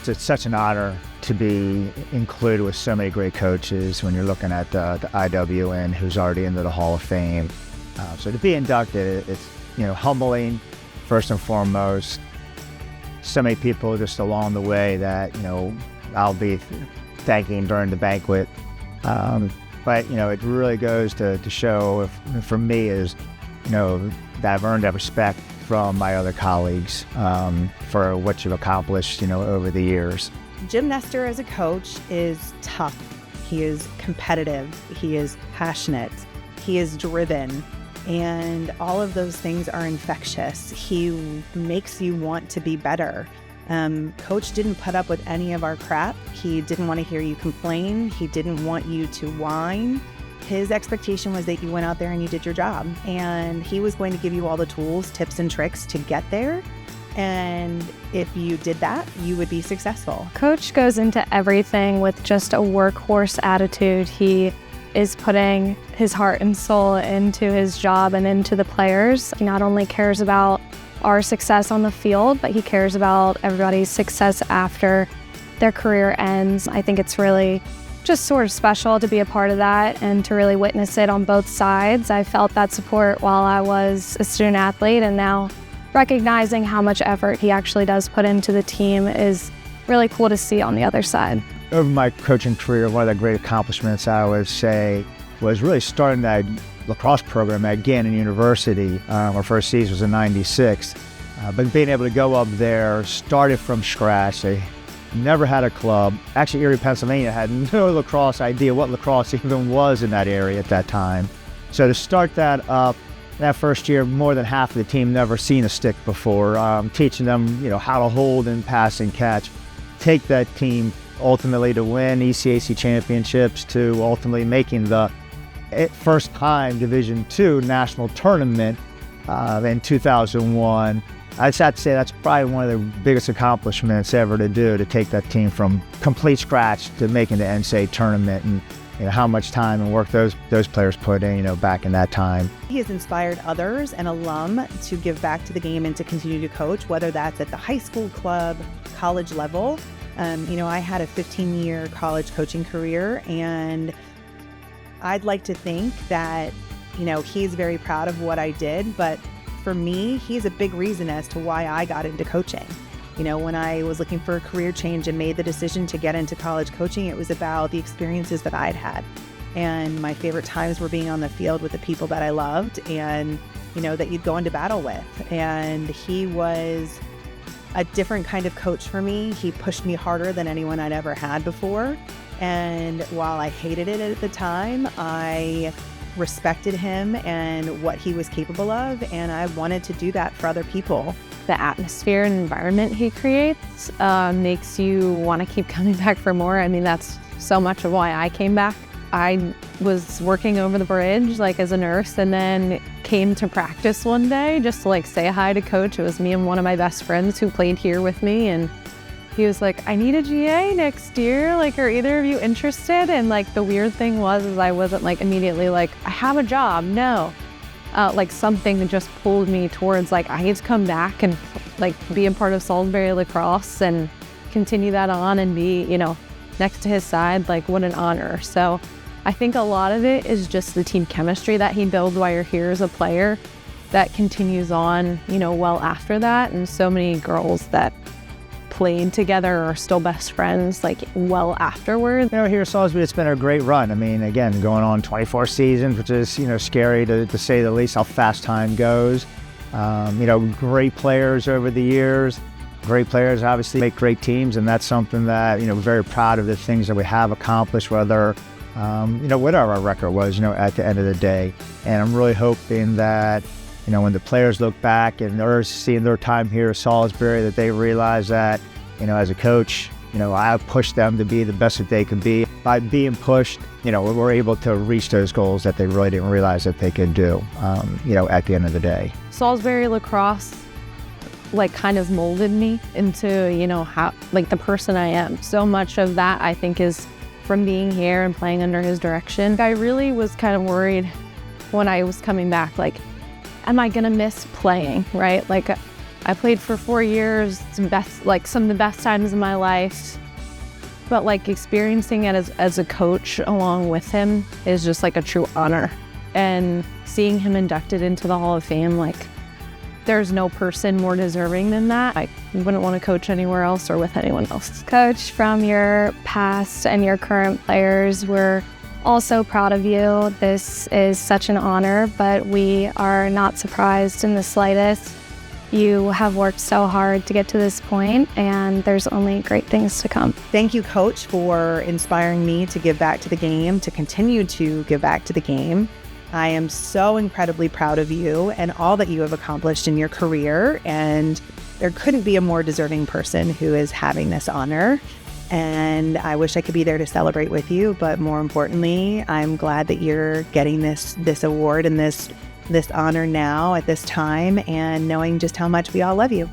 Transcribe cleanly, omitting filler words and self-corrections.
just it's such an honor to be included with so many great coaches when you're looking at the IWN, who's already into the Hall of Fame. So to be inducted, it's humbling first and foremost. So many people just along the way that I'll be thanking during the banquet. But it really goes to show, for me, is that I've earned that respect from my other colleagues for what you've accomplished over the years. Jim Nestor as a coach is tough. He is competitive. He is passionate. He is driven. And all of those things are infectious. He makes you want to be better. Coach didn't put up with any of our crap. He didn't want to hear you complain. He didn't want you to whine. His expectation was that you went out there and you did your job. And he was going to give you all the tools, tips, and tricks to get there. And if you did that, you would be successful. Coach goes into everything with just a workhorse attitude. He is putting his heart and soul into his job and into the players. He not only cares about our success on the field, but he cares about everybody's success after their career ends. I think it's really just sort of special to be a part of that and to really witness it on both sides. I felt that support while I was a student athlete, and now recognizing how much effort he actually does put into the team is really cool to see on the other side. Over my coaching career, one of the great accomplishments I would say was really starting that lacrosse program at Gannon University. Our first season was in '96, but being able to go up there, started from scratch. They never had a club. Actually, Erie, Pennsylvania had no lacrosse idea what lacrosse even was in that area at that time. So to start that up, that first year, more than half of the team never seen a stick before, teaching them how to hold and pass and catch. Take that team ultimately to win ECAC championships, to ultimately making the first time Division II national tournament in 2001. I'd have to say that's probably one of the biggest accomplishments ever to do, to take that team from complete scratch to making the NCAA tournament, and how much time and work those players put in back in that time. He has inspired others and alum to give back to the game and to continue to coach, whether that's at the high school, club, college level. I had a 15-year college coaching career, and I'd like to think that, he's very proud of what I did, but for me, he's a big reason as to why I got into coaching. When I was looking for a career change and made the decision to get into college coaching, it was about the experiences that I'd had. And my favorite times were being on the field with the people that I loved and, that you'd go into battle with. And he was a different kind of coach for me. He pushed me harder than anyone I'd ever had before. And while I hated it at the time, I respected him and what he was capable of, and I wanted to do that for other people. The atmosphere and environment he creates makes you want to keep coming back for more. I mean, that's so much of why I came back. I was working over the bridge as a nurse, and then came to practice one day just to say hi to coach. It was me and one of my best friends who played here with me, and he was like, I need a GA next year. Are either of you interested? And the weird thing was I wasn't immediately I have a job. No. Something just pulled me towards I need to come back and be a part of Salisbury lacrosse and continue that on and be, next to his side. What an honor. So I think a lot of it is just the team chemistry that he builds while you're here as a player that continues on, well after that. And so many girls that played together are still best friends well afterwards. Here at Salisbury, it's been a great run. I mean, again, going on 24 seasons, which is scary to say the least how fast time goes. Great players over the years. Great players obviously make great teams, and that's something that we're very proud of, the things that we have accomplished, whether whatever our record was at the end of the day. And I'm really hoping that when the players look back and they're seeing their time here at Salisbury, that they realize that, as a coach, I pushed them to be the best that they could be. By being pushed, we're able to reach those goals that they really didn't realize that they could do, at the end of the day. Salisbury lacrosse, kind of molded me into, how, the person I am. So much of that, I think, is from being here and playing under his direction. I really was kind of worried when I was coming back, am I gonna miss playing, right? I played for 4 years, some of the best times of my life. But like experiencing it as a coach along with him is just like a true honor. And seeing him inducted into the Hall of Fame, like there's no person more deserving than that. I wouldn't want to coach anywhere else or with anyone else. Coach, from your past and your current players, we're also proud of you. This is such an honor, but we are not surprised in the slightest. You have worked so hard to get to this point, and there's only great things to come. Thank you, Coach, for inspiring me to give back to the game, to continue to give back to the game. I am so incredibly proud of you and all that you have accomplished in your career, and there couldn't be a more deserving person who is having this honor. And I wish I could be there to celebrate with you, but more importantly, I'm glad that you're getting this award and this honor now at this time, and knowing just how much we all love you.